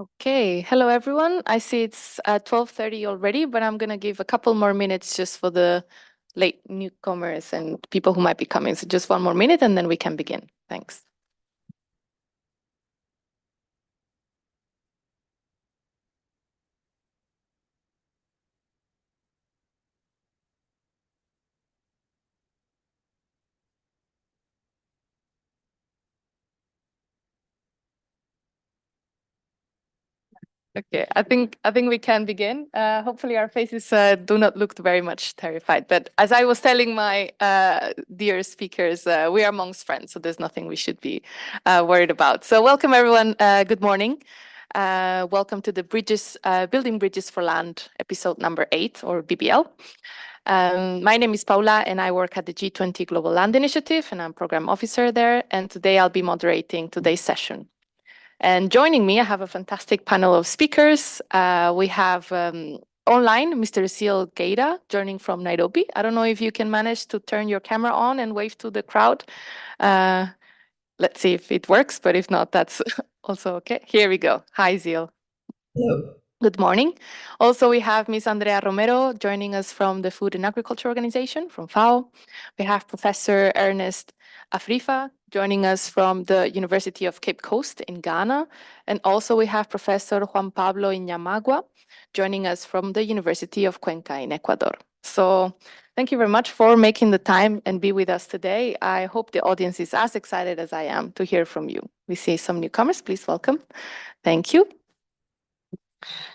Okay, hello everyone. I see it's 12:30 already, but I'm gonna give a couple more minutes just for the late newcomers and people who might be coming. So just one more minute and then we can begin. Thanks. Okay, I think we can begin. Hopefully our faces do not look very much terrified. But as I was telling my dear speakers, we are amongst friends, so there's nothing we should be worried about. So welcome everyone. Good morning. Welcome to the Building Bridges for Land, episode number 8, or BBL. My name is Paula and I work at the G20 Global Land Initiative and I'm program officer there. And today I'll be moderating today's session. And joining me, I have a fantastic panel of speakers. We have online Mr. Seal Geida joining from Nairobi. I don't know if you can manage to turn your camera on and wave to the crowd. Let's see if it works, but if not, that's also okay. Here we go. Hi, Zeal. Hello. Good morning. Also, we have Ms. Andrea Romero joining us from the Food and Agriculture Organization, from FAO. We have Professor Ernest Afrifa joining us from the University of Cape Coast in Ghana. And also we have Professor Juan Pablo Iñamagua joining us from the University of Cuenca in Ecuador. So thank you very much for making the time and be with us today. I hope the audience is as excited as I am to hear from you. We see some newcomers, please welcome. Thank you.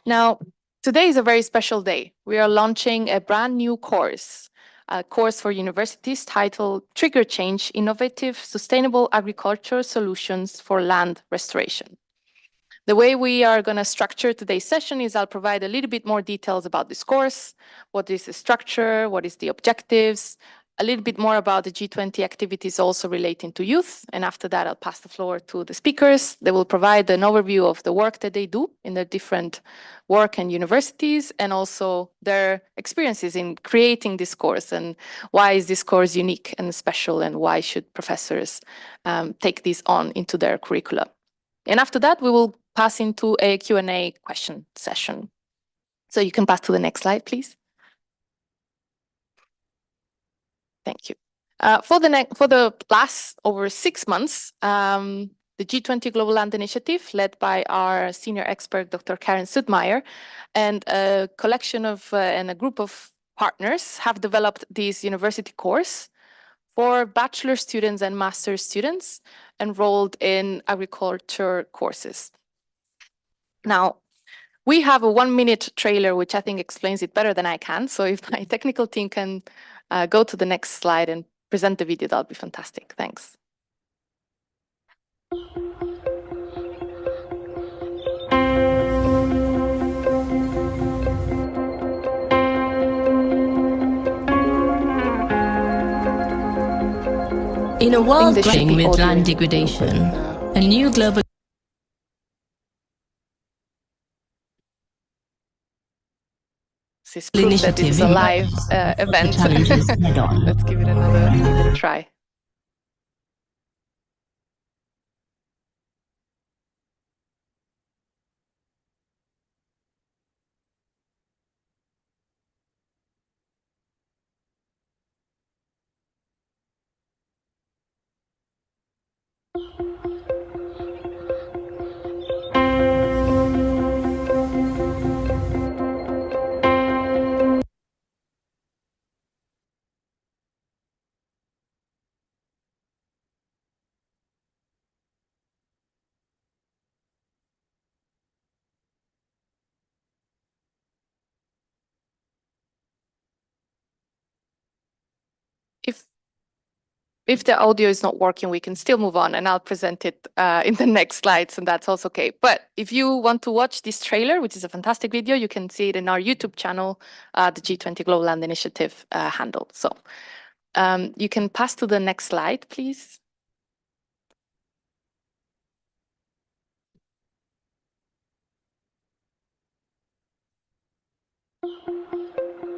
Now, today is a very special day. We are launching a brand new course, a course for universities titled Trigger Change, Innovative Sustainable Agricultural Solutions for Land Restoration. The way we are going to structure today's session is I'll provide a little bit more details about this course, what is the structure, what is the objectives, a little bit more about the G20 activities also relating to youth. And after that, I'll pass the floor to the speakers. They will provide an overview of the work that they do in their different work and universities, and also their experiences in creating this course and why is this course unique and special and why should professors take this on into their curricula. And after that, we will pass into a Q&A question session. So you can pass to the next slide, please. Thank you. For the last over 6 months, the G20 Global Land Initiative, led by our senior expert, Dr. Karen Sudmeyer, and a collection of and a group of partners have developed this university course for bachelor students and master students enrolled in agriculture courses. Now, we have a 1-minute trailer, which I think explains it better than I can. So if my technical team can go to the next slide and present the video, that'll be fantastic. Thanks. In a world grappling with land degradation, a new global This is proof that it's a live event. Let's give it another try. If the audio is not working, we can still move on and I'll present it in the next slides, and that's also okay. But if you want to watch this trailer, which is a fantastic video, you can see it in our YouTube channel, the G20 Global Land Initiative handle. So you can pass to the next slide, please.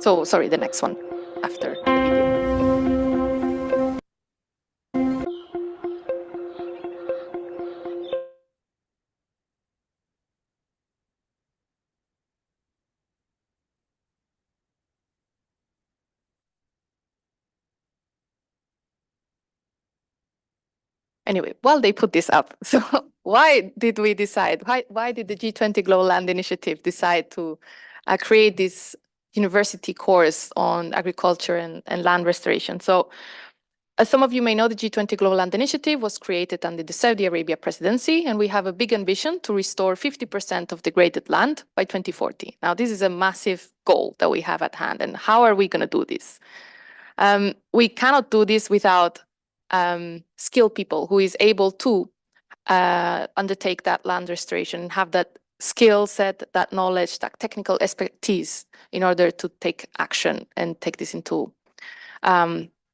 So sorry, the next one after the video. Anyway, well, they put this up. So why did we decide? Why did the G20 Global Land Initiative decide to create this university course on agriculture and land restoration? So as some of you may know, the G20 Global Land Initiative was created under the Saudi Arabia presidency, and we have a big ambition to restore 50% of degraded land by 2040. Now, this is a massive goal that we have at hand, and how are we going to do this? We cannot do this without skilled people who is able to undertake that land restoration and have that skill set, that knowledge, that technical expertise in order to take action and take this into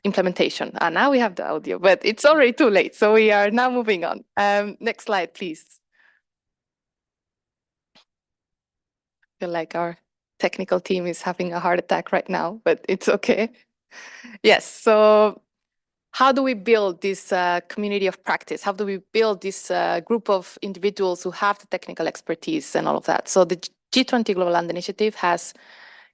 implementation. And now we have the audio, but it's already too late. So we are now moving on. Next slide, please. I feel like our technical team is having a heart attack right now, but it's okay. Yes, so how do we build this community of practice? How do we build this group of individuals who have the technical expertise and all of that? So the G20 Global Land Initiative has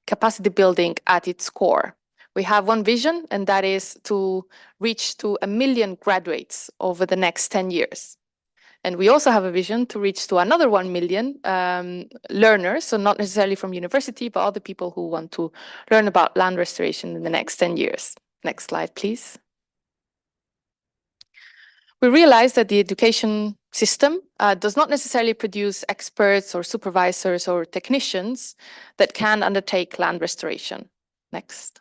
capacity building at its core. We have one vision, and that is to reach to 1 million graduates over the next 10 years. And we also have a vision to reach to another 1 million learners, so not necessarily from university, but other people who want to learn about land restoration in the next 10 years. Next slide, please. We realize that the education system does not necessarily produce experts or supervisors or technicians that can undertake land restoration. Next.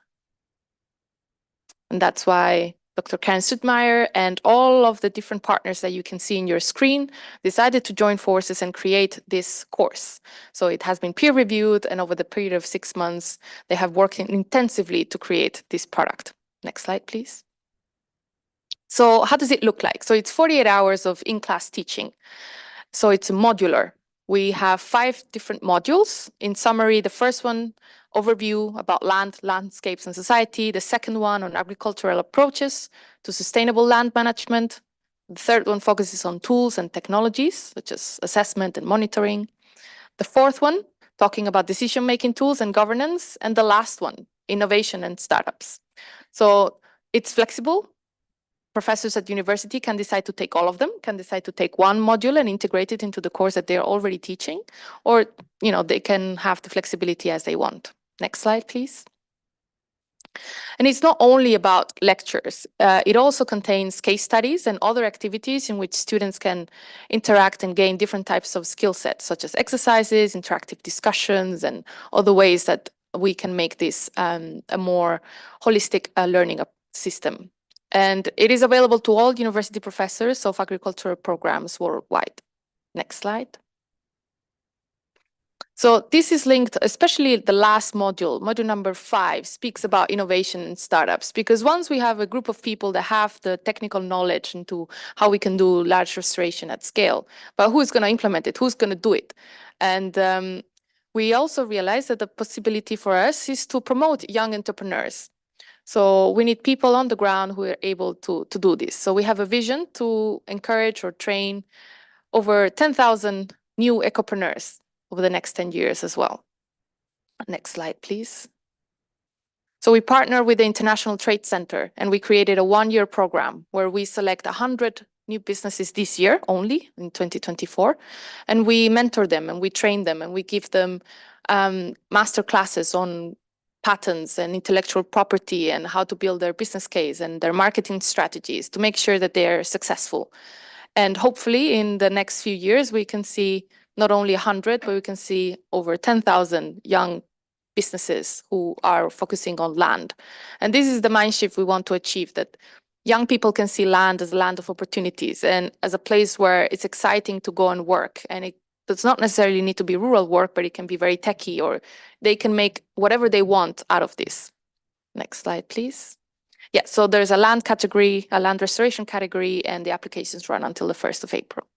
And that's why Dr. Karen Sudmeyer and all of the different partners that you can see in your screen decided to join forces and create this course. So it has been peer reviewed, and over the period of 6 months, they have worked intensively to create this product. Next slide, please. So how does it look like? So it's 48 hours of in-class teaching. So it's modular. We have 5 different modules. In summary, the first one, overview about land, landscapes, and society. The second one on agricultural approaches to sustainable land management. The third one focuses on tools and technologies, such as assessment and monitoring. The fourth one, talking about decision-making tools and governance. And the last one, innovation and startups. So it's flexible. Professors at university can decide to take all of them, can decide to take one module and integrate it into the course that they're already teaching, or they can have the flexibility as they want. Next slide, please. And it's not only about lectures. It also contains case studies and other activities in which students can interact and gain different types of skill sets, such as exercises, interactive discussions, and other ways that we can make this a more holistic learning system. And it is available to all university professors of agricultural programs worldwide. Next slide. So this is linked, especially the last module, module number 5, speaks about innovation and startups, because once we have a group of people that have the technical knowledge into how we can do large restoration at scale, but who's going to implement it? Who's going to do it? And we also realize that the possibility for us is to promote young entrepreneurs. So we need people on the ground who are able to do this. So we have a vision to encourage or train over 10,000 new ecopreneurs over the next 10 years as well. Next slide, please. So we partner with the International Trade Center, and we created a 1-year program where we select 100 new businesses this year only, in 2024, and we mentor them and we train them and we give them master classes on patents and intellectual property and how to build their business case and their marketing strategies to make sure that they're successful. And hopefully in the next few years, we can see not only 100, but we can see over 10,000 young businesses who are focusing on land. And this is the mind shift we want to achieve, that young people can see land as a land of opportunities and as a place where it's exciting to go and work. And it does not necessarily need to be rural work, but it can be very techy, or they can make whatever they want out of this. Next slide, please. Yeah, so there's a land category, a land restoration category, and the applications run until the 1st of April.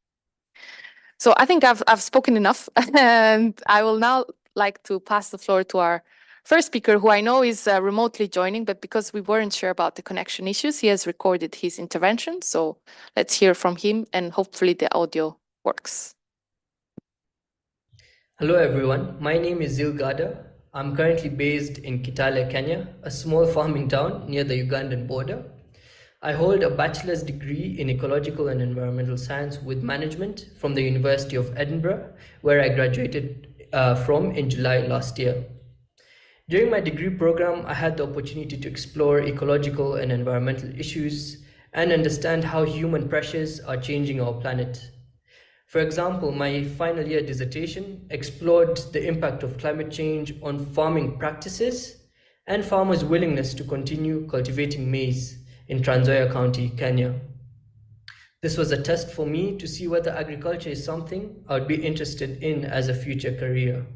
So I think I've spoken enough, and I will now like to pass the floor to our first speaker, who I know is remotely joining, but because we weren't sure about the connection issues, he has recorded his intervention. So let's hear from him, and hopefully the audio works. Hello everyone, my name is Zil Gada. I'm currently based in Kitale, Kenya, a small farming town near the Ugandan border. I hold a bachelor's degree in ecological and environmental science with management from the University of Edinburgh, where I graduated from in July last year. During my degree program, I had the opportunity to explore ecological and environmental issues and understand how human pressures are changing our planet. For example, my final year dissertation explored the impact of climate change on farming practices and farmers' willingness to continue cultivating maize in Trans Nzoia County, Kenya. This was a test for me to see whether agriculture is something I would be interested in as a future career.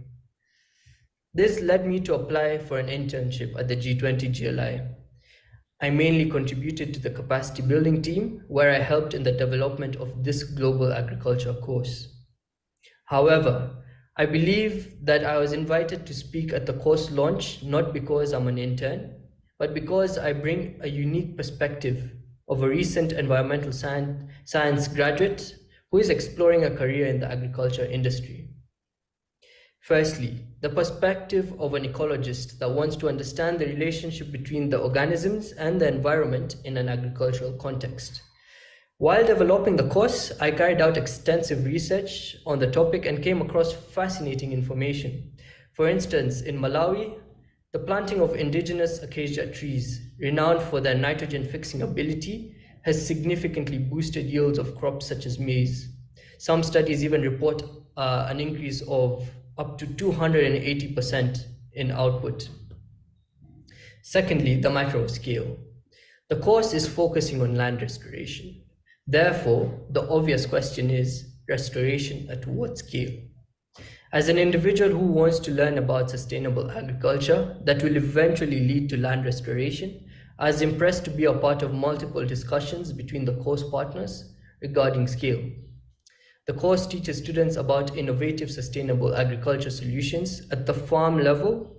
This led me to apply for an internship at the G20 GLI. I mainly contributed to the capacity building team, where I helped in the development of this global agriculture course. However, I believe that I was invited to speak at the course launch not because I'm an intern, but because I bring a unique perspective of a recent environmental science graduate who is exploring a career in the agriculture industry. Firstly, the perspective of an ecologist that wants to understand the relationship between the organisms and the environment in an agricultural context. While developing the course, I carried out extensive research on the topic and came across fascinating information. For instance, in Malawi, the planting of indigenous acacia trees, renowned for their nitrogen-fixing ability, has significantly boosted yields of crops such as maize. Some studies even report an increase of up to 280% in output. Secondly, the micro scale. The course is focusing on land restoration. Therefore, the obvious question is, restoration at what scale? As an individual who wants to learn about sustainable agriculture that will eventually lead to land restoration, I was impressed to be a part of multiple discussions between the course partners regarding scale. The course teaches students about innovative sustainable agriculture solutions at the farm level,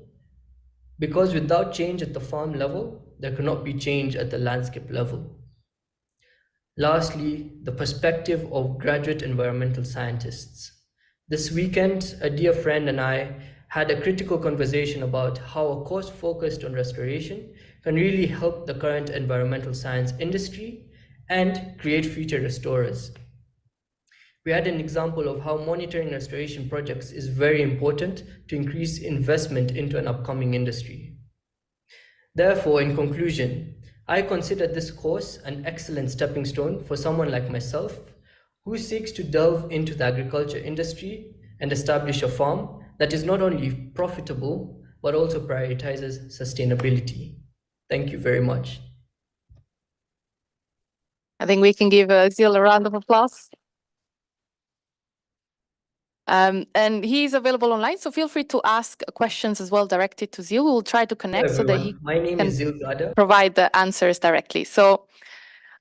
because without change at the farm level, there cannot be change at the landscape level. Lastly, the perspective of graduate environmental scientists. This weekend, a dear friend and I had a critical conversation about how a course focused on restoration can really help the current environmental science industry and create future restorers. We had an example of how monitoring restoration projects is very important to increase investment into an upcoming industry. Therefore, in conclusion, I consider this course an excellent stepping stone for someone like myself who seeks to delve into the agriculture industry and establish a farm that is not only profitable, but also prioritizes sustainability. Thank you very much. I think we can give Zil a round of applause. And he's available online, so feel free to ask questions as well directed to Zil. We'll try to connect so that he My name is Zil Gada. Provide the answers directly. So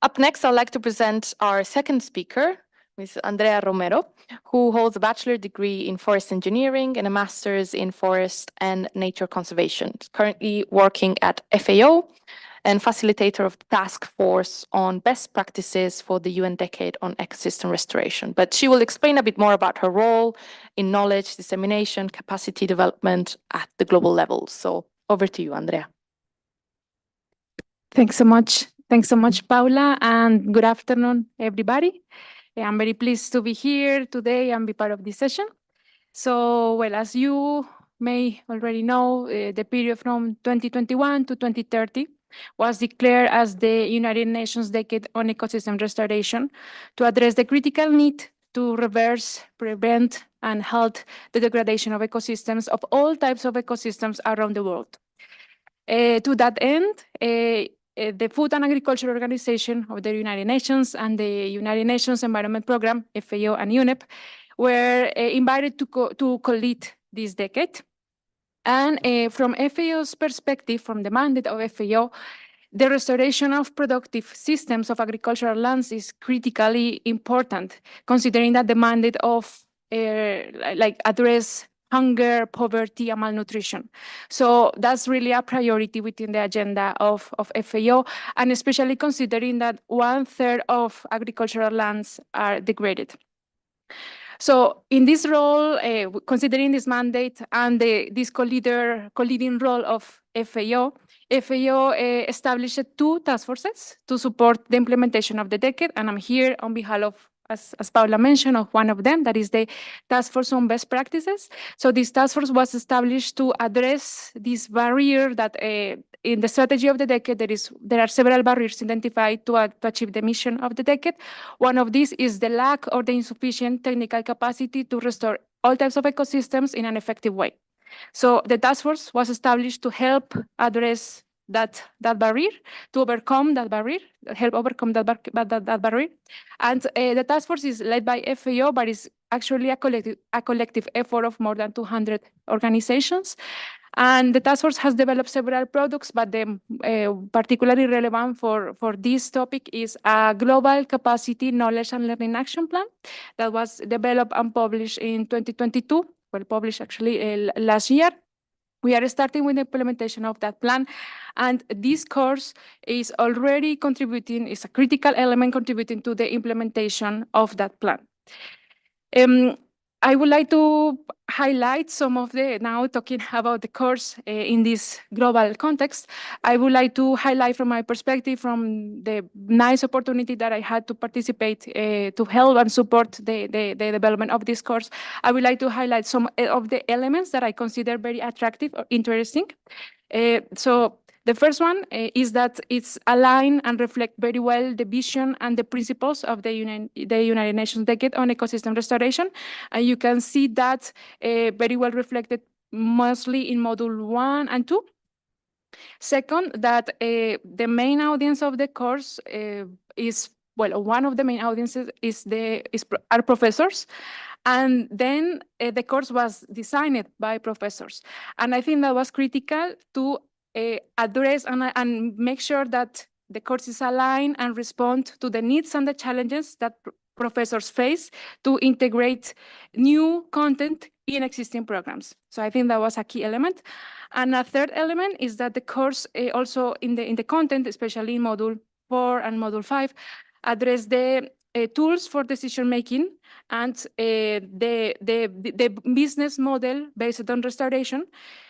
up next, I'd like to present our second speaker, Ms. Andrea Romero, who holds a bachelor degree in forest engineering and a master's in forest and nature conservation. Currently working at FAO and facilitator of the task force on best practices for the UN Decade on Ecosystem Restoration. But she will explain a bit more about her role in knowledge dissemination, capacity development at the global level. So over to you, Andrea. Thanks so much. Thanks so much, Paula, and good afternoon, everybody. I'm very pleased to be here today and be part of this session. So, well, as you may already know, the period from 2021 to 2030 was declared as the United Nations Decade on Ecosystem Restoration to address the critical need to reverse, prevent, and halt the degradation of ecosystems, of all types of ecosystems around the world. To that end, the Food and Agriculture Organization of the United Nations and the United Nations Environment Programme, FAO and UNEP, were invited to co-lead this decade. And from FAO's perspective, from the mandate of FAO, the restoration of productive systems of agricultural lands is critically important, considering that the mandate of address hunger, poverty, and malnutrition. So that's really a priority within the agenda of FAO, and especially considering that 1/3 of agricultural lands are degraded. So in this role, considering this mandate and this co-leading role of FAO, FAO established 2 task forces to support the implementation of the decade, and I'm here on behalf of, as Paula mentioned, of one of them, that is the Task Force on Best Practices. So this task force was established to address this barrier that in the strategy of the decade, there are several barriers identified to achieve the mission of the decade. One of these is the lack or the insufficient technical capacity to restore all types of ecosystems in an effective way. So the task force was established to help address that barrier, to overcome that barrier, help overcome that barrier. And the task force is led by FAO, but is actually a collective effort of more than 200 organizations. And the task force has developed several products, but the particularly relevant for this topic is a global capacity knowledge and learning action plan that was developed and published in 2022, well, published actually last year. We are starting with the implementation of that plan, and this course is already contributing, is a critical element contributing to the implementation of that plan. I would like to highlight some of the, now talking about the course in this global context, I would like to highlight from my perspective, from the nice opportunity that I had to participate to help and support the development of this course. I would like to highlight some of the elements that I consider very attractive or interesting. So the first one is that it's aligned and reflect very well the vision and the principles of the United Nations Decade on Ecosystem Restoration. And you can see that very well reflected mostly in Module 1 and 2. Second, that the main audience of the course is, well, one of the main audiences are professors. And then the course was designed by professors. And I think that was critical to address and make sure that the course is aligned and respond to the needs and the challenges that professors face to integrate new content in existing programs. So I think that was a key element. And a third element is that the course also in the content, especially in Module 4 and Module 5, address the tools for decision making and the business model based on restoration,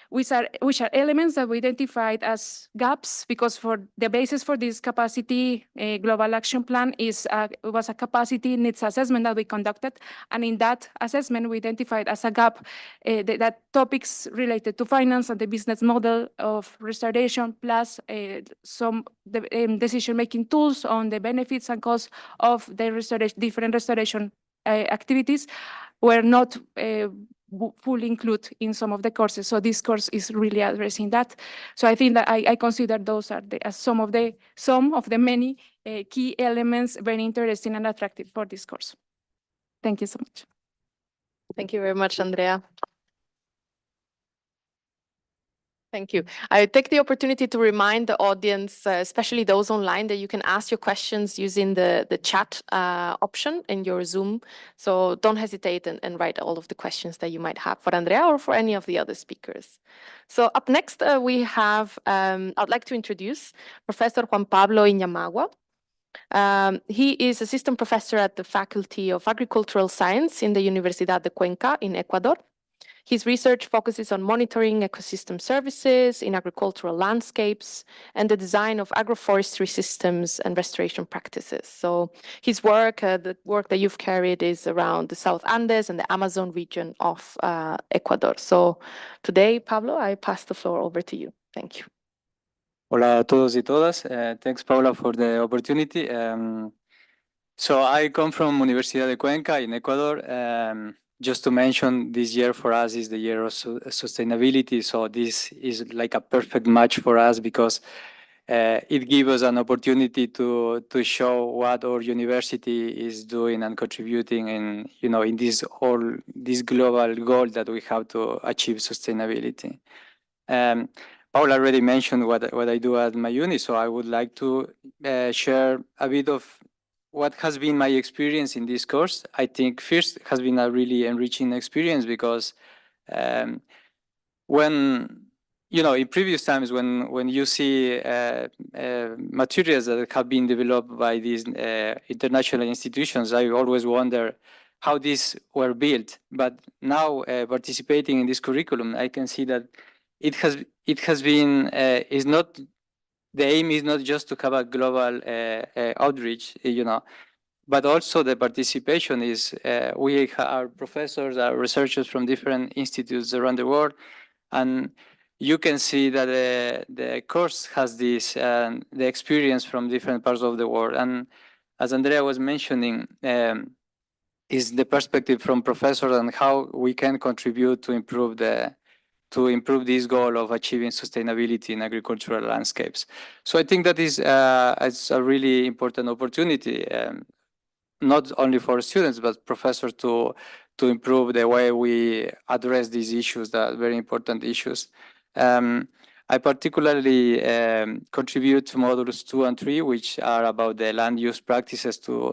which are elements that we identified as gaps, because for the basis for this capacity global action plan was a capacity needs assessment that we conducted, and in that assessment we identified as a gap that topics related to finance and the business model of restoration, plus some decision-making tools on the benefits and costs of the different restoration activities were not fully included in some of the courses. So this course is really addressing that. So I think that I consider those are some of the many key elements very interesting and attractive for this course. Thank you so much. Thank you very much, Andrea. Thank you. I take the opportunity to remind the audience, especially those online, that you can ask your questions using the chat option in your Zoom. So don't hesitate and write all of the questions that you might have for Andrea or for any of the other speakers. So up next, we have, I'd like to introduce Professor Juan Pablo Iñamagua. He is assistant professor at the Faculty of Agricultural Science in the Universidad de Cuenca in Ecuador. His research focuses on monitoring ecosystem services in agricultural landscapes and the design of agroforestry systems and restoration practices. So his work, the work that you've carried, is around the South Andes and the Amazon region of Ecuador. So today, Pablo, I pass the floor over to you. Thank you. Hola a todos y todas. Thanks, Paula, for the opportunity. So I come from Universidad de Cuenca in Ecuador. Just to mention, this year for us is the year of sustainability. So this is like a perfect match for us because it gives us an opportunity to show what our university is doing and contributing in, in this global goal that we have to achieve sustainability. Paul already mentioned what I do at my uni, so I would like to share a bit of what has been my experience in this course. I think first has been a really enriching experience because when, in previous times when you see materials that have been developed by these international institutions, I always wonder how these were built. But now participating in this curriculum, I can see that it has been is not, the aim is not just to have a global outreach, but also the participation is we are professors, are researchers from different institutes around the world, and you can see that the course has this the experience from different parts of the world. And as Andrea was mentioning, is the perspective from professors and how we can contribute to improve this goal of achieving sustainability in agricultural landscapes. So I think that is it's a really important opportunity, not only for students but professors to improve the way we address these issues, that very important issues. I particularly contribute to modules 2 and 3, which are about the land use practices to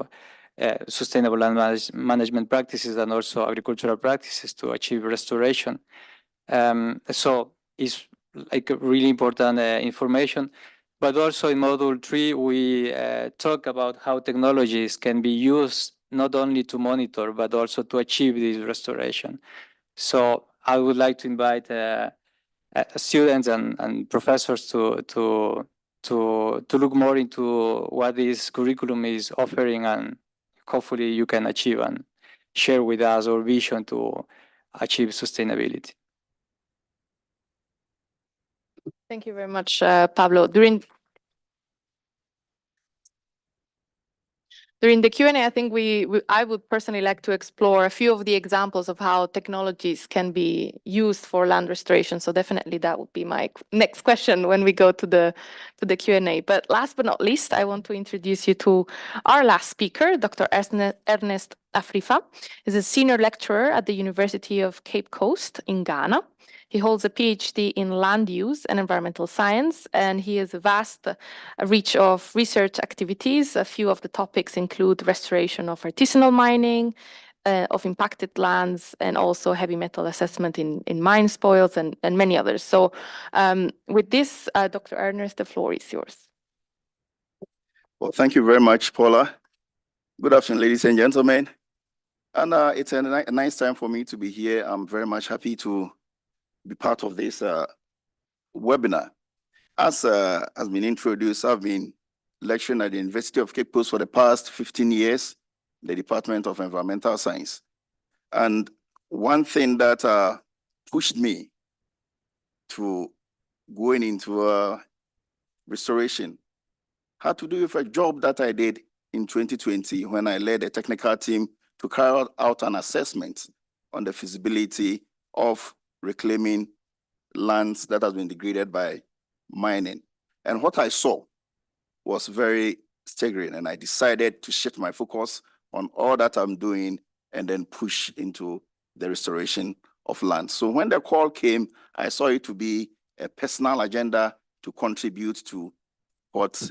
sustainable land management practices and also agricultural practices to achieve restoration. So it's like a really important information. But also in module 3, we talk about how technologies can be used not only to monitor, but also to achieve this restoration. So I would like to invite students and professors to look more into what this curriculum is offering, and hopefully you can achieve and share with us our vision to achieve sustainability. Thank you very much, Pablo. During the Q&A, I think I would personally like to explore a few of the examples of how technologies can be used for land restoration. So definitely that would be my next question when we go to the Q&A. But last but not least, I want to introduce you to our last speaker, Dr. Ernest Afrifa. He's a senior lecturer at the University of Cape Coast in Ghana. He holds a PhD in land use and environmental science, and he has a vast reach of research activities. A few of the topics include restoration of artisanal mining, of impacted lands, and also heavy metal assessment in mine spoils, and many others. So with this, Dr. Ernest, the floor is yours. Well, thank you very much, Paula. Good afternoon, ladies and gentlemen. And it's a nice time for me to be here. I'm very much happy to be part of this webinar. As has been introduced, I've been lecturing at the University of Cape Coast for the past 15 years, the Department of Environmental Science. And one thing that pushed me to going into restoration had to do with a job that I did in 2020 when I led a technical team to carry out an assessment on the feasibility of reclaiming lands that has been degraded by mining. And what I saw was very staggering, and I decided to shift my focus on all that I'm doing and then push into the restoration of land. So when the call came, I saw it to be a personal agenda to contribute to what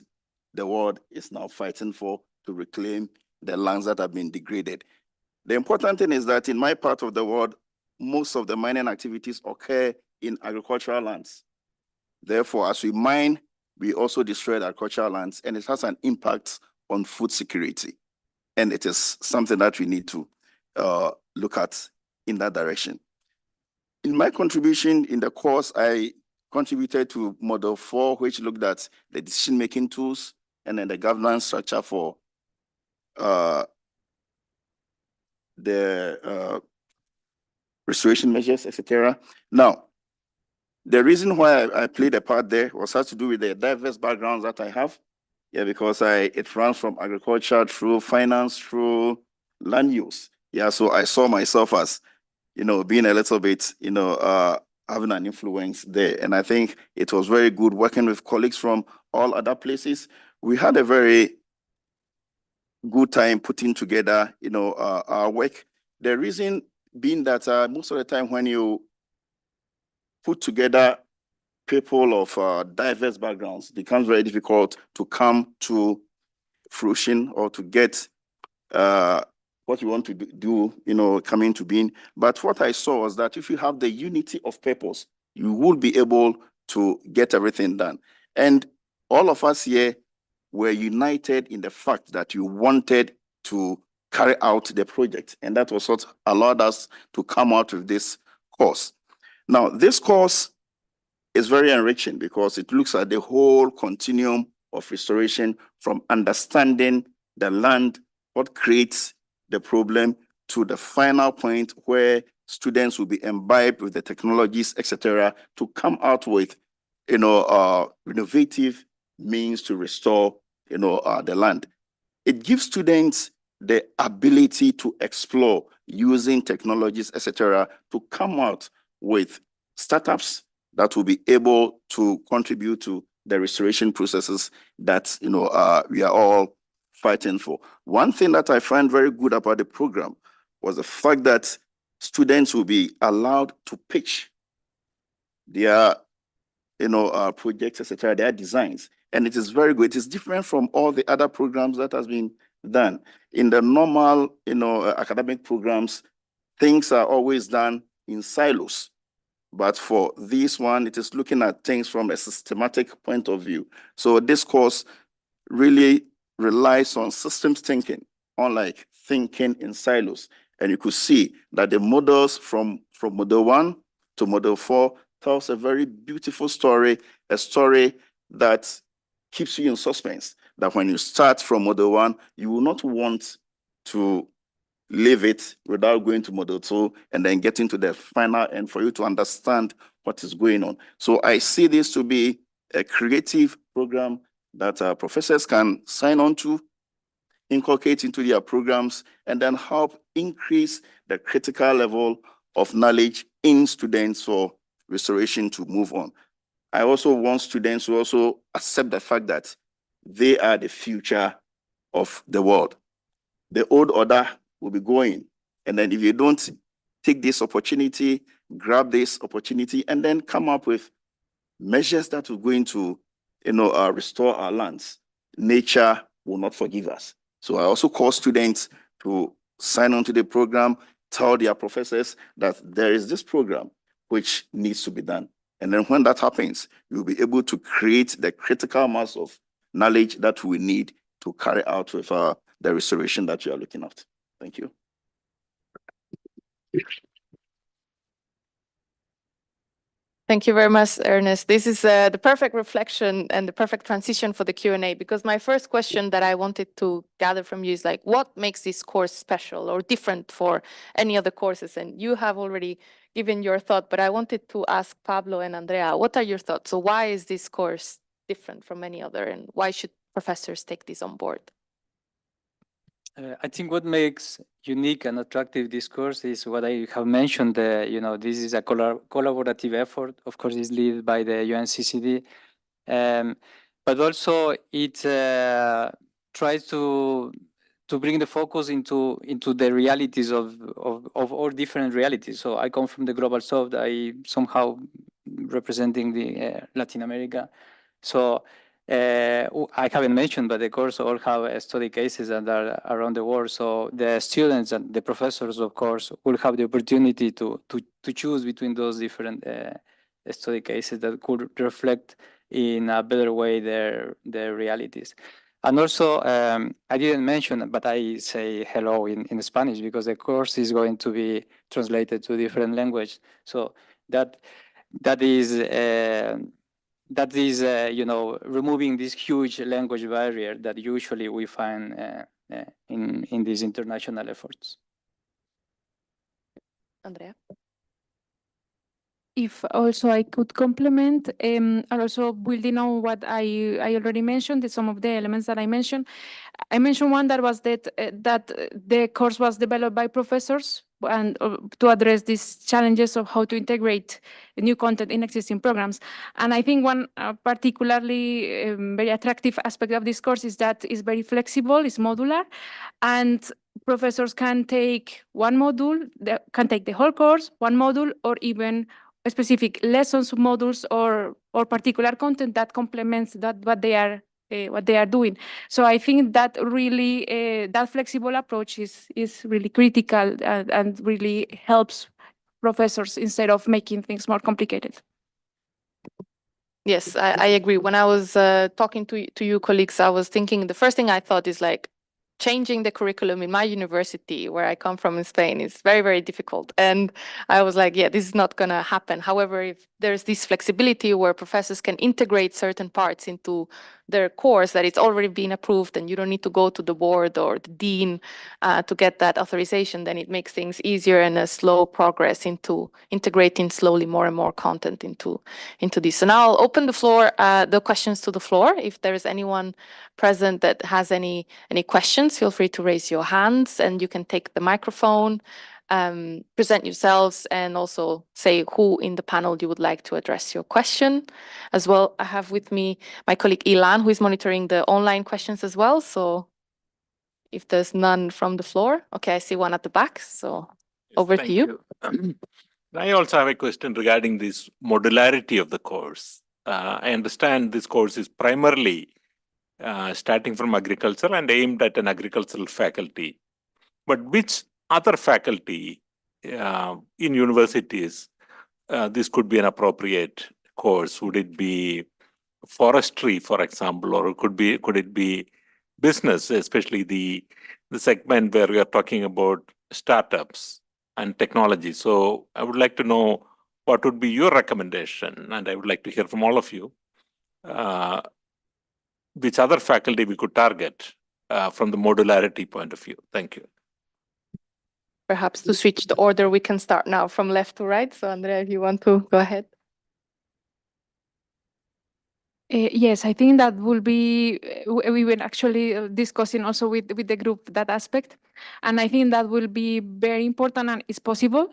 the world is now fighting for, to reclaim the lands that have been degraded. The important thing is that in my part of the world, most of the mining activities occur in agricultural lands. Therefore, as we mine, we also destroy the agricultural lands, and it has an impact on food security. And it is something that we need to look at in that direction. In my contribution in the course, I contributed to Model 4, which looked at the decision-making tools and then the governance structure for the restoration measures, etc. Now, the reason why I played a part there has to do with the diverse backgrounds that I have. Yeah, because it runs from agriculture through finance, through land use. Yeah, so I saw myself as, being a little bit, having an influence there. And I think it was very good working with colleagues from all other places. We had a very good time putting together, our work. The reason being that most of the time when you put together people of diverse backgrounds, it becomes very difficult to come to fruition or to get what you want to do, coming to being. But what I saw was that if you have the unity of purpose, you will be able to get everything done. And all of us here were united in the fact that you wanted to carry out the project. And that was what allowed us to come out with this course. Now, this course is very enriching because it looks at the whole continuum of restoration, from understanding the land, what creates the problem, to the final point where students will be imbibed with the technologies, etc., to come out with, innovative means to restore, the land. It gives students the ability to explore using technologies, etc., to come out with startups that will be able to contribute to the restoration processes that we are all fighting for. One thing that I find very good about the program was the fact that students will be allowed to pitch their projects, etc., their designs. And it is very good. It is different from all the other programs that has been done. In the normal, academic programs, things are always done in silos. But for this one, it is looking at things from a systematic point of view. So this course really relies on systems thinking, unlike thinking in silos. And you could see that the models from model 1 to model 4 tells a very beautiful story, a story that keeps you in suspense, that when you start from model 1, you will not want to leave it without going to model 2 and then getting to the final end for you to understand what is going on. So I see this to be a creative program that professors can sign on to, inculcate into their programs, and then help increase the critical level of knowledge in students for restoration to move on. I also want students to also accept the fact that they are the future of the world. The old order will be going. And then if you don't take this opportunity, grab this opportunity, and then come up with measures that are going to restore our lands, nature will not forgive us. So I also call students to sign on to the program, tell their professors that there is this program which needs to be done. And then when that happens, you'll be able to create the critical mass of knowledge that we need to carry out with the restoration that you are looking at. Thank you. Thank you very much, Ernest. This is the perfect reflection and the perfect transition for the Q&A, because my first question that I wanted to gather from you is like, what makes this course special or different for any other courses? And you have already given your thought, but I wanted to ask Pablo and Andrea, what are your thoughts? So why is this course different from any other, and why should professors take this on board? I think what makes unique and attractive this course is what I have mentioned. This is a collaborative effort. Of course, it's led by the UNCCD, but also it tries to bring the focus into the realities of all different realities. So I come from the global south. I somehow representing the Latin America. So I haven't mentioned, but the course all have study cases that are around the world. So the students and the professors, of course, will have the opportunity to choose between those different study cases that could reflect in a better way their realities. And also, I didn't mention, but I say hello in Spanish because the course is going to be translated to different languages. So that is removing this huge language barrier that usually we find in these international efforts. Andrea? If also I could complement, and also building on what I already mentioned, some of the elements that I mentioned. I mentioned one that was that the course was developed by professors and to address these challenges of how to integrate new content in existing programs. And I think one particularly very attractive aspect of this course is that it's very flexible, it's modular, and professors can take one module, can take the whole course, one module, or even specific lessons, modules, or particular content that complements what they are doing. So I think that really that flexible approach is really critical and really helps professors instead of making things more complicated. Yes, I agree. When I was talking to you colleagues, I was thinking the first thing I thought is like, changing the curriculum in my university, where I come from in Spain, is very, very difficult. And I was like, yeah, this is not going to happen. However, if there's this flexibility where professors can integrate certain parts into their course, that it's already been approved and you don't need to go to the board or the dean to get that authorization, then it makes things easier and a slow progress into integrating slowly more and more content into this. So now I'll open the floor, the questions to the floor. If there is anyone present that has any questions, feel free to raise your hands and you can take the microphone, present yourselves, and also say who in the panel you would like to address your question. As well, I have with me my colleague Ilan, who is monitoring the online questions as well. So if there's none from the floor, okay, I see one at the back. So over to you. I also have a question regarding this modularity of the course. I understand this course is primarily starting from agriculture and aimed at an agricultural faculty. But which other faculty in universities this could be an appropriate course? Would it be forestry, for example, or could it be business, especially the segment where we are talking about startups and technology? So I would like to know what would be your recommendation, and I would like to hear from all of you which other faculty we could target from the modularity point of view. Thank you. Perhaps to switch the order, we can start now from left to right. So Andrea, if you want to go ahead. Yes, I think that will be, we were actually discussing also with the group that aspect. And I think that will be very important and is possible.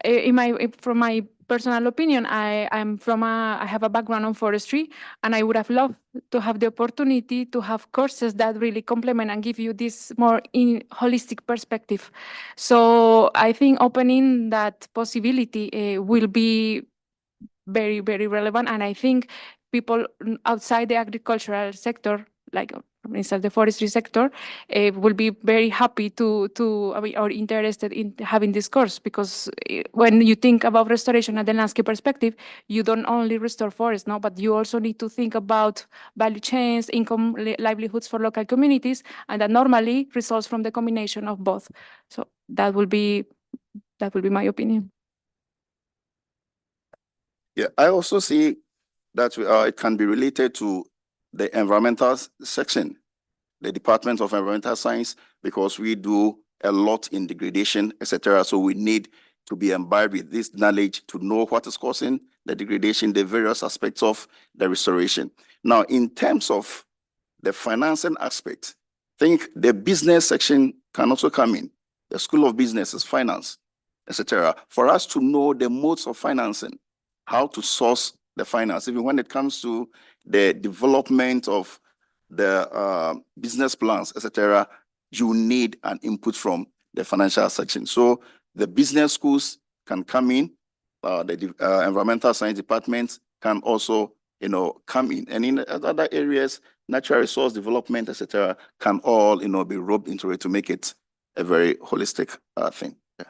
From my personal opinion, I have a background on forestry, and I would have loved to have the opportunity to have courses that really complement and give you this more holistic perspective. So I think opening that possibility will be very, very relevant. And I think people outside the agricultural sector, like for instance, the forestry sector, will be very happy or interested in having this course, because when you think about restoration at the landscape perspective, you don't only restore forests, no, but you also need to think about value chains, income, livelihoods for local communities, and that normally results from the combination of both. So that will be my opinion. Yeah, I also see that it can be related to the environmental section, the Department of Environmental Science, because we do a lot in degradation, etc. So we need to be imbibed with this knowledge to know what is causing the degradation, the various aspects of the restoration. Now, in terms of the financing aspect, I think the business section can also come in. The School of Business is finance, etc. For us to know the modes of financing, how to source the finance, even when it comes to the development of the business plans, etc., you need an input from the financial section. So the business schools can come in, the environmental science departments can also, come in, and in other areas, natural resource development, etc., can all, be roped into it to make it a very holistic thing. Yeah.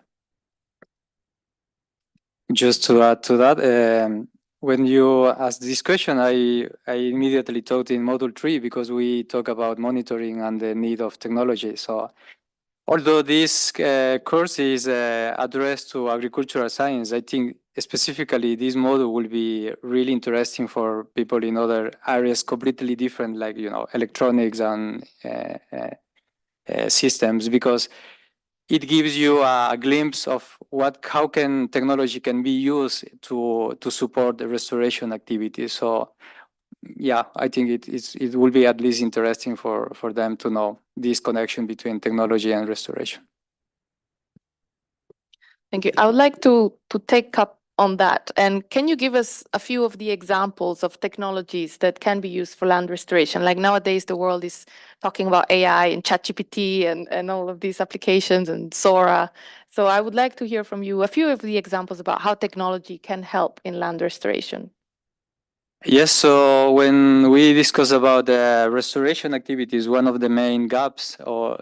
Just to add to that, when you asked this question, I immediately thought in Module 3, because we talk about monitoring and the need of technology. So although this course is addressed to agricultural science, I think specifically this module will be really interesting for people in other areas completely different, like, electronics and systems, because it gives you a glimpse of how technology can be used to support the restoration activities. So yeah, I think it will be at least interesting for them to know this connection between technology and restoration. Thank you. I would like to take up on that. And can you give us a few of the examples of technologies that can be used for land restoration? Like nowadays, the world is talking about AI and ChatGPT and all of these applications and Sora. So I would like to hear from you a few of the examples about how technology can help in land restoration. Yes, so when we discuss about restoration activities, one of the main gaps or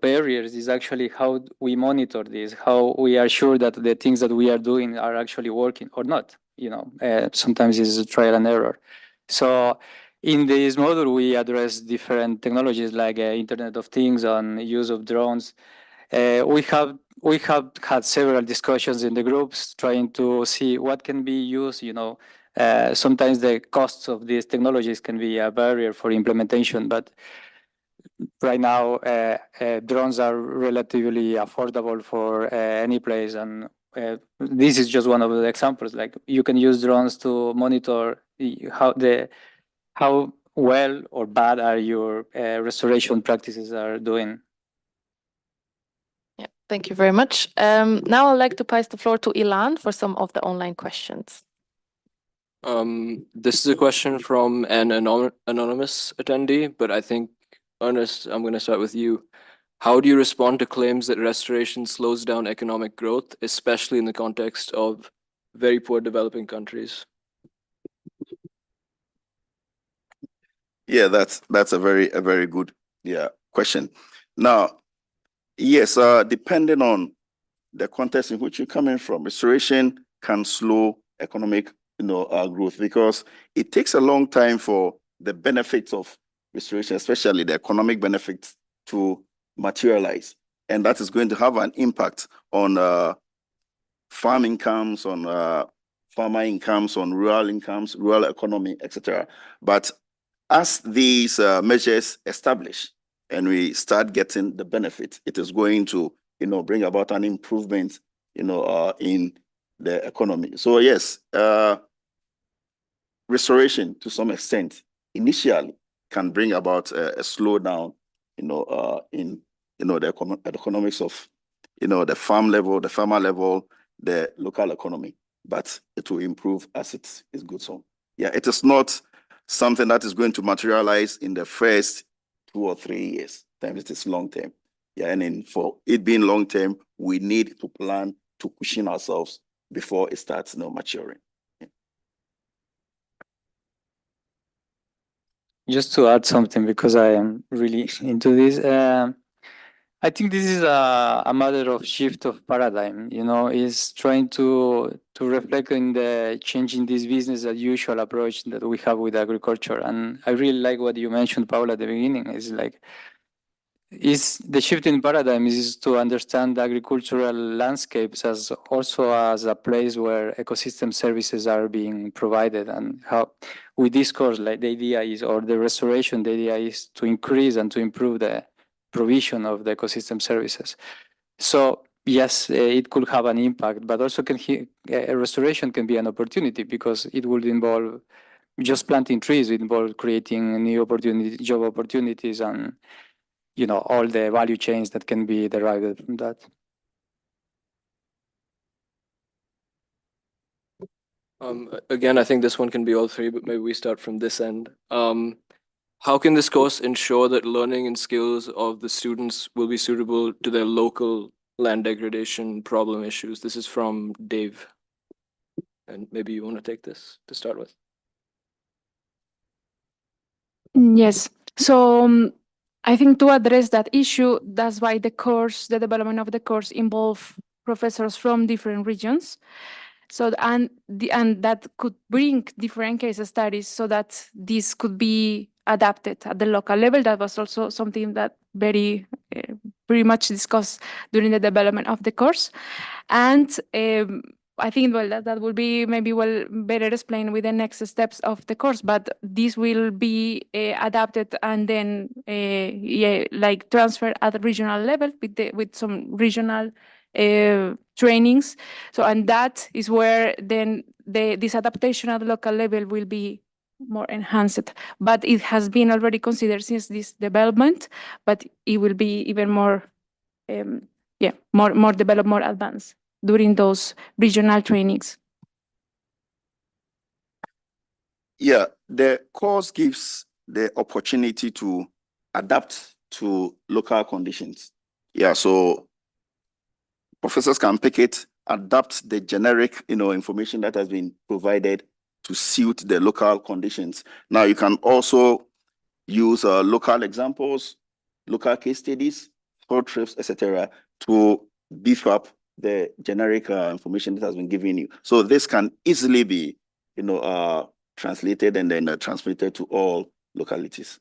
barriers is actually how we monitor this, how we are sure that the things that we are doing are actually working or not. Sometimes it's a trial and error. So In this module, we address different technologies like Internet of Things and use of drones. We have had several discussions in the groups trying to see what can be used. Sometimes the costs of these technologies can be a barrier for implementation, but right now drones are relatively affordable for any place, and this is just one of the examples. Like, you can use drones to monitor how well or bad are your restoration practices are doing. Yeah, thank you very much. Now I'd like to pass the floor to Ilan for some of the online questions. This is a question from an anonymous attendee, but I think, Ernest, I'm going to start with you. How do you respond to claims that restoration slows down economic growth, especially in the context of very poor developing countries? Yeah, that's a very good question. Now, yes, depending on the context in which you're coming from, restoration can slow economic growth, because it takes a long time for the benefits of restoration, especially the economic benefits, to materialize, and that is going to have an impact on farm incomes, on farmer incomes, on rural incomes, rural economy, etc. But as these measures establish and we start getting the benefit, it is going to bring about an improvement in the economy. So yes, restoration to some extent initially can bring about a slowdown in the economics of the farm level, the farmer level, the local economy, but it will improve as it is good. So yeah, it is not something that is going to materialize in the first 2 or 3 years. It is long term. Yeah, and then for it being long term, we need to plan to cushion ourselves before it starts maturing. Yeah. Just to add something, because I am really into this, I think this is a matter of shift of paradigm. Is trying to reflect in the changing this business as usual approach that we have with agriculture. And I really like what you mentioned, Paula, at the beginning. Is the shift in paradigm is to understand agricultural landscapes as also as a place where ecosystem services are being provided, and how with this course, like, the idea is, or the restoration, the idea is to increase and to improve the provision of the ecosystem services. So yes, it could have an impact, but also a restoration can be an opportunity, because it would involve just planting trees, it involves creating new job opportunities, and all the value chains that can be derived from that. Again, I think this one can be all three, but maybe we start from this end. How can this course ensure that learning and skills of the students will be suitable to their local land degradation problem issues? This is from Dave. And maybe you want to take this to start with. Yes. So I think to address that issue, that's why the development of the course involve professors from different regions. So and that could bring different case studies so that this could be adapted at the local level. That was also something that very much discussed during the development of the course. And I think that will be maybe better explained with the next steps of the course, but this will be adapted and then like transferred at the regional level with some regional trainings. So, and that is where then this adaptation at the local level will be more enhanced, but it has been already considered since this development, but it will be even more more developed, more advanced during those regional trainings. Yeah, the course gives the opportunity to adapt to local conditions. Yeah, so professors can pick it, adapt the generic information that has been provided to suit the local conditions. Now you can also use local examples, local case studies, field trips, etc., to beef up the generic information that has been given you. So this can easily be translated and then transmitted to all localities.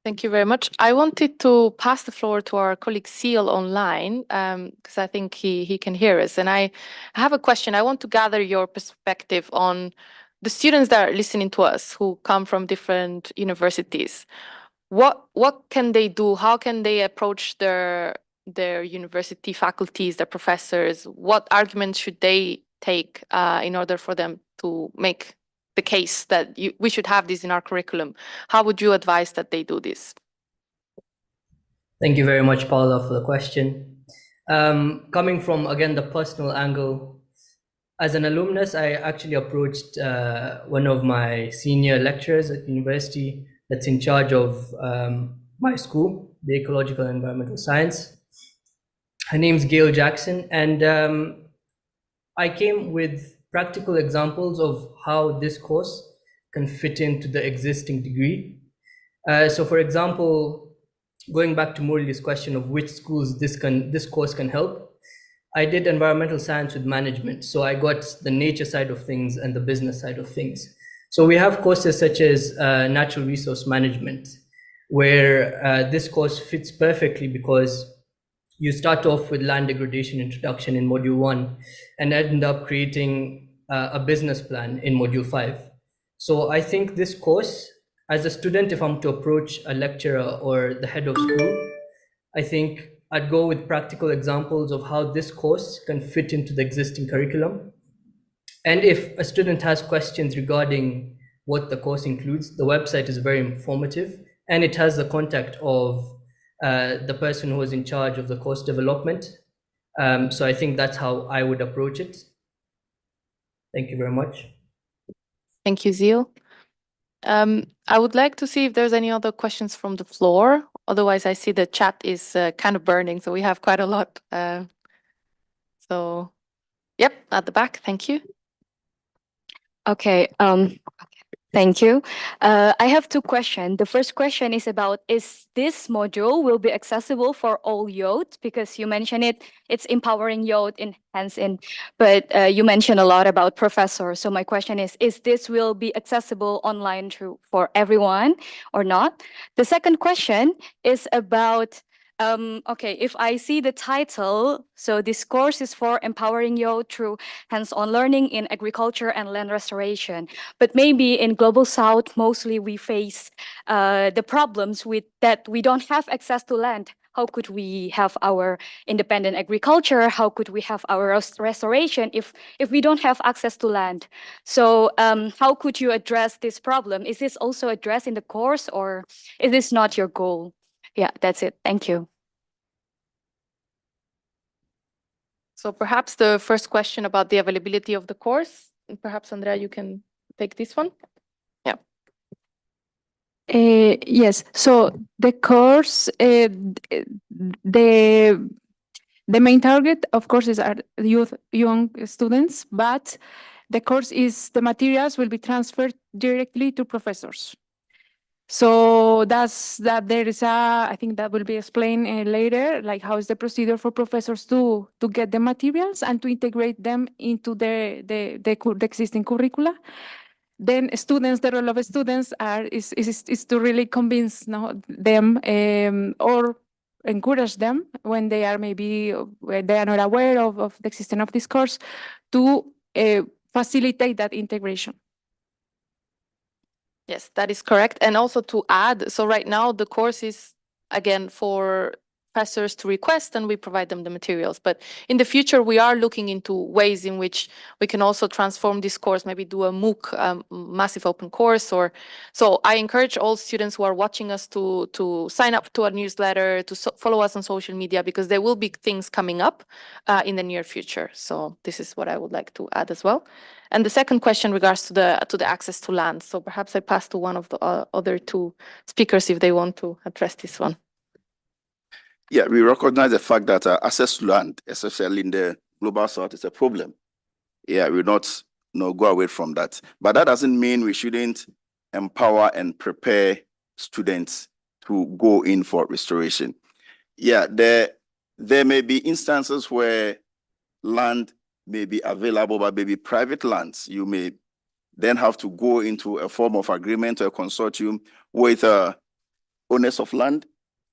Thank you very much. I wanted to pass the floor to our colleague Seal online, because I think he can hear us. And I have a question. I want to gather your perspective on the students that are listening to us who come from different universities. What can they do? How can they approach their university faculties, their professors? What arguments should they take in order for them to make the case that we should have this in our curriculum? How would you advise that they do this? Thank you very much, Paula, for the question. Coming from, again, the personal angle, as an alumnus, I actually approached one of my senior lecturers at university that's in charge of my school, the Ecological and Environmental Science. Her name's Gail Jackson, and I came with practical examples of how this course can fit into the existing degree. So for example, going back to Murli's question of which schools this course can help, I did environmental science with management. So I got the nature side of things and the business side of things. So we have courses such as natural resource management, where this course fits perfectly because you start off with land degradation introduction in module 1 and end up creating a business plan in module 5. So I think this course, as a student, if I'm to approach a lecturer or the head of school, I think I'd go with practical examples of how this course can fit into the existing curriculum. And if a student has questions regarding what the course includes, the website is very informative and it has the contact of the person who is in charge of the course development. So I think that's how I would approach it. Thank you very much. Thank you, Zeal. I would like to see if there's any other questions from the floor. Otherwise, I see the chat is kind of burning, so we have quite a lot. So, yep, at the back, thank you. Okay, thank you. I have two questions. The first question is about, is this module will be accessible for all youth? Because you mentioned it's empowering youth, but you mentioned a lot about professors. So my question is this will be accessible online for everyone or not? The second question is about, okay, if I see the title, so this course is for empowering youth through hands-on learning in agriculture and land restoration. But maybe in Global South, mostly we face the problems with that we don't have access to land. How could we have our independent agriculture? How could we have our restoration if we don't have access to land? So how could you address this problem? Is this also addressed in the course, or is this not your goal? Yeah, that's it. Thank you. So perhaps the first question about the availability of the course, perhaps Andrea, you can take this one. Yeah. Yes, so the course, the main target, of course, is our young students, but the materials will be transferred directly to professors. So there is I think that will be explained later, like how is the procedure for professors to get the materials and to integrate them into the existing curricula. Then students, the role of students is to really convince them or encourage them when they are when they are not aware of the existence of this course to facilitate that integration. Yes, that is correct. And also to add, so right now the course is, again, for professors to request and we provide them the materials. But in the future, we are looking into ways in which we can also transform this course, maybe do a MOOC, massive open course. So I encourage all students who are watching us to sign up to our newsletter, to follow us on social media, because there will be things coming up in the near future. So this is what I would like to add as well. And the second question regards to the access to land. So perhaps I pass to one of the other two speakers if they want to address this one. Yeah, we recognize the fact that access to land, especially in the Global South, is a problem. Yeah, we not go away from that. But that doesn't mean we shouldn't empower and prepare students to go in for restoration. Yeah, there may be instances where land may be available, but maybe private lands. You may then have to go into a form of agreement or a consortium with owners of land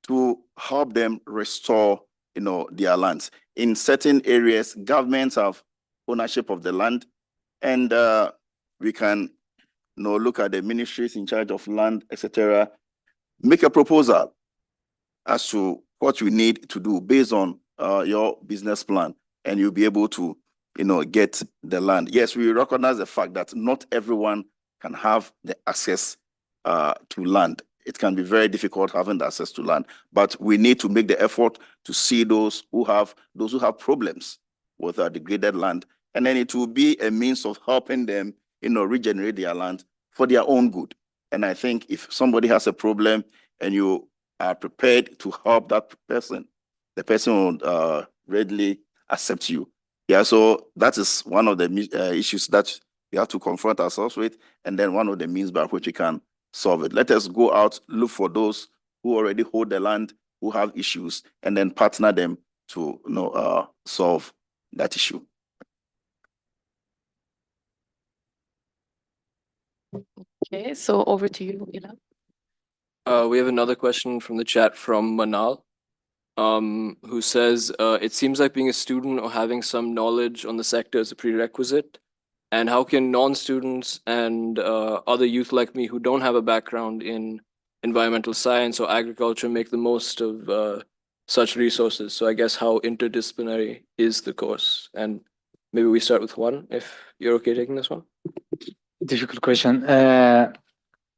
to help them restore, their lands. In certain areas, governments have ownership of the land, and we can, look at the ministries in charge of land, etc. Make a proposal as to what you need to do based on your business plan, and you'll be able to, get the land. Yes, we recognize the fact that not everyone can have the access to land. It can be very difficult having the access to land, but we need to make the effort to see those who have problems with degraded land, and then it will be a means of helping them, regenerate their land for their own good. And I think if somebody has a problem and you are prepared to help that person, the person will readily accept you. Yeah, so that is one of the issues that we have to confront ourselves with, and then one of the means by which we can solve it. Let us go out, look for those who already hold the land, who have issues, and then partner them to solve that issue. Okay, so over to you, Ilan. We have another question from the chat from Manal, who says, it seems like being a student or having some knowledge on the sector is a prerequisite. And how can non-students and other youth like me who don't have a background in environmental science or agriculture make the most of such resources? So I guess how interdisciplinary is the course? And maybe we start with Juan, if you're okay taking this one. Difficult question.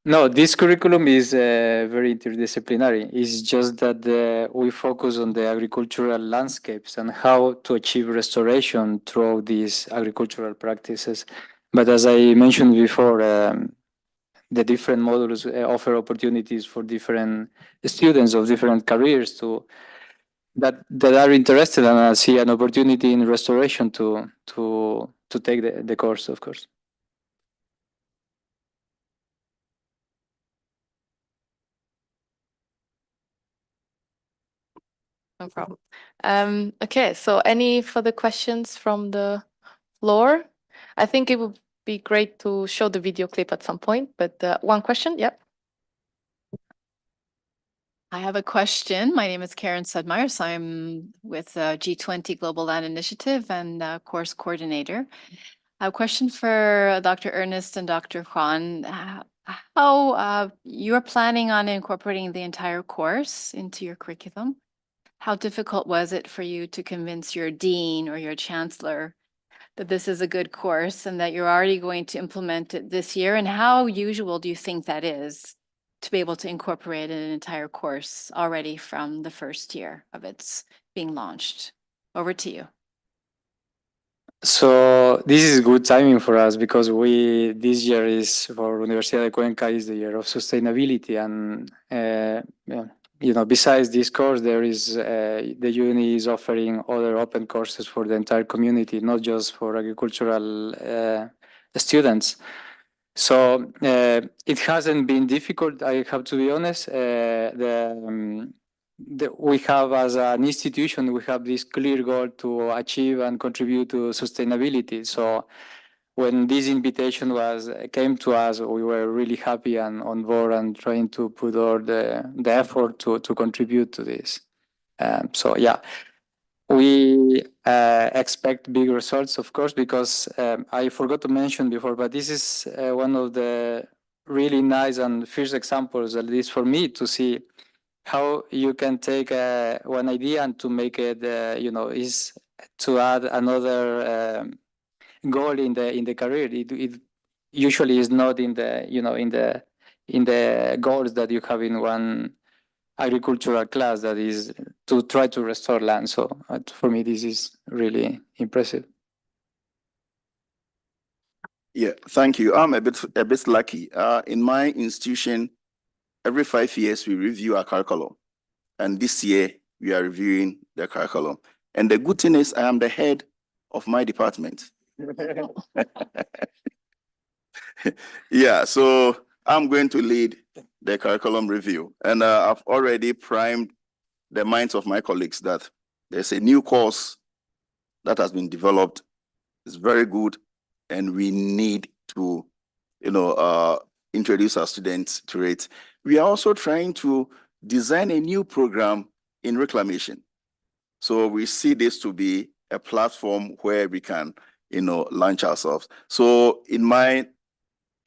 No, this curriculum is very interdisciplinary. It's just that we focus on the agricultural landscapes and how to achieve restoration through these agricultural practices. But as I mentioned before, the different modules offer opportunities for different students of different careers that are interested and see an opportunity in restoration to take the course, of course. No problem. Okay, so any further questions from the floor? I think it would be great to show the video clip at some point, but one question, yep. I have a question. My name is Karen Sudmeyer, so I'm with G20 Global Land Initiative and course coordinator. I have a question for Dr. Ernest and Dr. Juan. How you're planning on incorporating the entire course into your curriculum? How difficult was it for you to convince your dean or your chancellor that this is a good course and that you're already going to implement it this year? And how usual do you think that is to be able to incorporate an entire course already from the first year of its being launched? Over to you. So this is good timing for us because this year is for Universidad de Cuenca is the year of sustainability, and besides this course, there is the uni is offering other open courses for the entire community, not just for agricultural students. So it hasn't been difficult, I have to be honest. We have, as an institution, we have this clear goal to achieve and contribute to sustainability. So when this invitation came to us, we were really happy and on board and trying to put all the effort to contribute to this. So yeah, we expect big results, of course, because I forgot to mention before, but this is one of the really nice and first examples, at least for me, to see how you can take one idea and to make it, is to add another goal in the career. It usually is not in the goals that you have in one agricultural class, that is to try to restore land. So for me, this is really impressive. Yeah, thank you. I'm a bit lucky. In my institution, every 5 years we review our curriculum, and this year we are reviewing the curriculum. And the good thing is, I am the head of my department. Yeah, so I'm going to lead the curriculum review, and I've already primed the minds of my colleagues that there's a new course that has been developed is very good, and we need to, introduce our students to it. We are also trying to design a new program in reclamation. So we see this to be a platform where we can, launch ourselves. So in my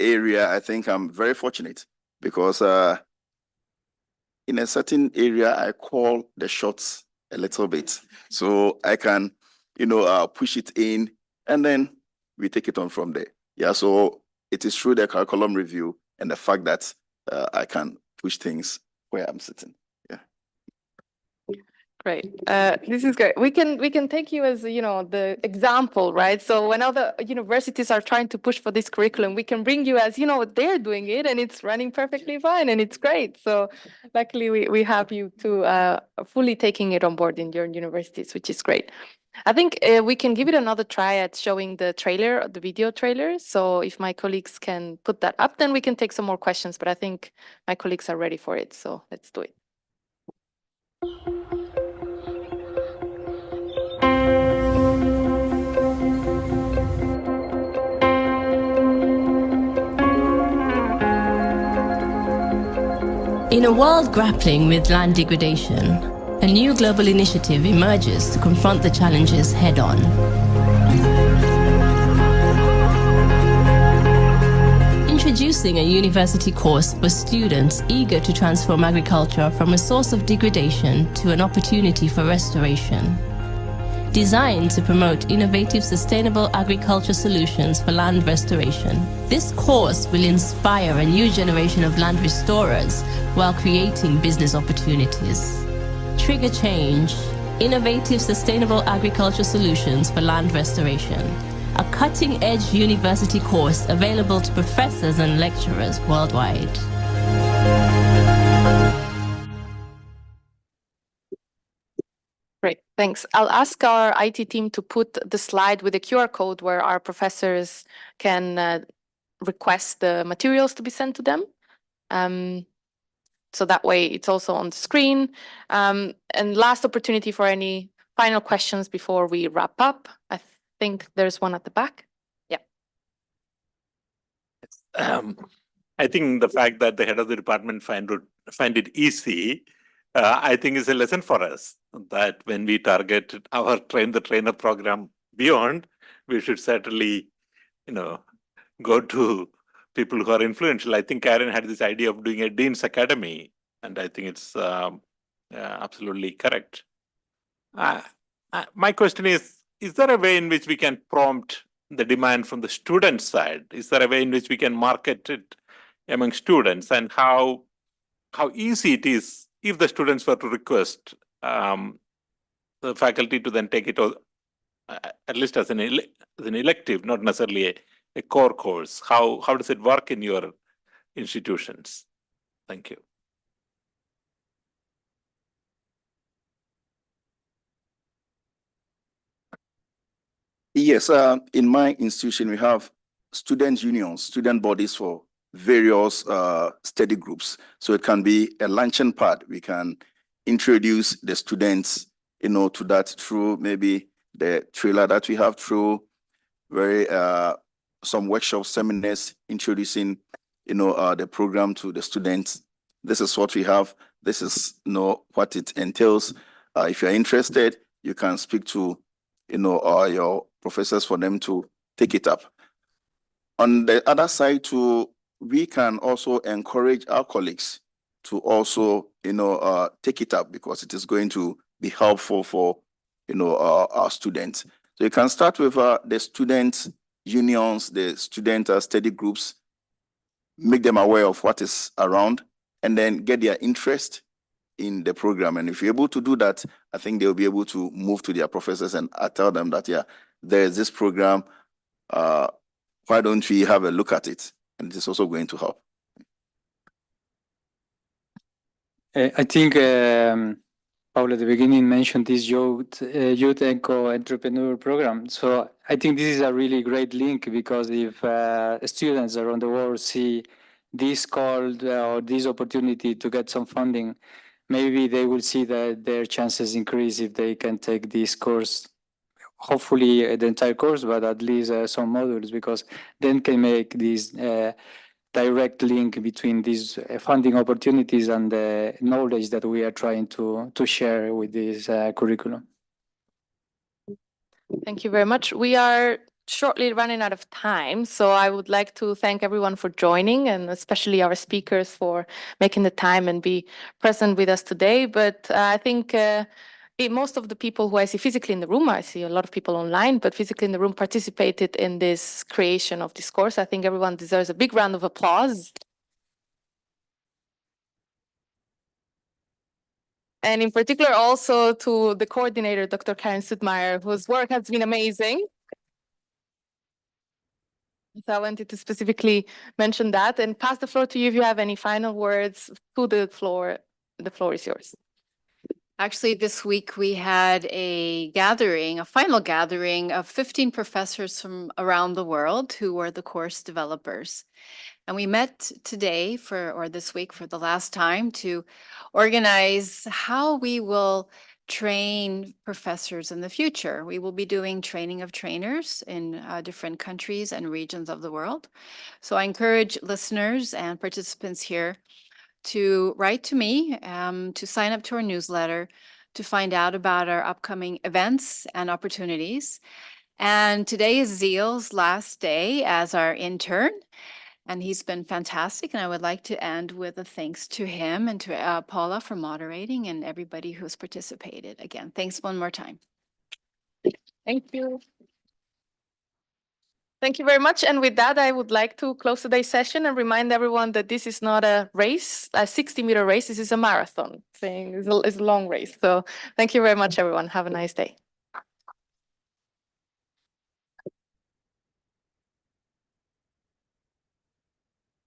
area, I think I'm very fortunate because in a certain area, I call the shots a little bit. So I can, push it in, and then we take it on from there. Yeah, so it is through the curriculum review and the fact that I can push things where I'm sitting. Great. This is great. We can take you as, the example, right? So when other universities are trying to push for this curriculum, we can bring you as, they're doing it and it's running perfectly fine and it's great. So luckily we have you too fully taking it on board in your universities, which is great. I think we can give it another try at showing the trailer, the video trailer. So if my colleagues can put that up, then we can take some more questions, but I think my colleagues are ready for it. So let's do it. In a world grappling with land degradation, a new global initiative emerges to confront the challenges head-on. Introducing a university course for students eager to transform agriculture from a source of degradation to an opportunity for restoration. Designed to promote innovative, sustainable agriculture solutions for land restoration. This course will inspire a new generation of land restorers while creating business opportunities. Trigger Change, Innovative Sustainable Agriculture Solutions for Land Restoration. A cutting-edge university course available to professors and lecturers worldwide. Great, thanks. I'll ask our IT team to put the slide with the QR code where our professors can request the materials to be sent to them. So that way it's also on the screen. And last opportunity for any final questions before we wrap up. I think there's one at the back. Yeah. I think the fact that the head of the department find it easy, I think is a lesson for us that when we target our train the trainer program beyond, we should certainly, go to people who are influential. I think Karen had this idea of doing a Dean's Academy, and I think it's absolutely correct. My question is there a way in which we can prompt the demand from the student side? Is there a way in which we can market it among students, and how easy it is if the students were to request the faculty to then take it at least as an elective, not necessarily a core course? How does it work in your institutions? Thank you. Yes, in my institution, we have student unions, student bodies for various study groups. So it can be a luncheon pad. We can introduce the students, to that through maybe the trailer that we have, through some workshop seminars introducing, the program to the students. This is what we have. This is, what it entails. If you're interested, you can speak to, your professors for them to take it up. On the other side too, we can also encourage our colleagues to also, take it up, because it is going to be helpful for, our students. So you can start with the student unions, the student study groups, make them aware of what is around, and then get their interest in the program. And if you're able to do that, I think they'll be able to move to their professors and tell them that, yeah, there's this program. Why don't we have a look at it? And it is also going to help. I think Paula at the beginning mentioned this youth eco entrepreneur program. So I think this is a really great link, because if students around the world see this call or this opportunity to get some funding, maybe they will see that their chances increase if they can take this course hopefully the entire course, but at least some modules, because then can make this direct link between these funding opportunities and the knowledge that we are trying to share with this curriculum. Thank you very much. We are shortly running out of time, so I would like to thank everyone for joining, and especially our speakers for making the time and be present with us today. But I think most of the people who I see physically in the room, I see a lot of people online, but physically in the room participated in this creation of this course. I think everyone deserves a big round of applause. And in particular also to the coordinator, Dr. Karen Sudmeyer, whose work has been amazing. So I wanted to specifically mention that and pass the floor to you if you have any final words to the floor. The floor is yours. Actually, this week we had a final gathering of 15 professors from around the world who were the course developers. And we met today this week for the last time to organize how we will train professors in the future. We will be doing training of trainers in different countries and regions of the world. So I encourage listeners and participants here to write to me, to sign up to our newsletter, to find out about our upcoming events and opportunities. And today is Zeal's last day as our intern, and he's been fantastic. And I would like to end with a thanks to him and to Paula for moderating and everybody who's participated. Again, thanks one more time. Thank you. Thank you very much. And with that, I would like to close today's session and remind everyone that this is not a race, a 60-meter race. This is a marathon. It's a long race. So thank you very much, everyone. Have a nice day.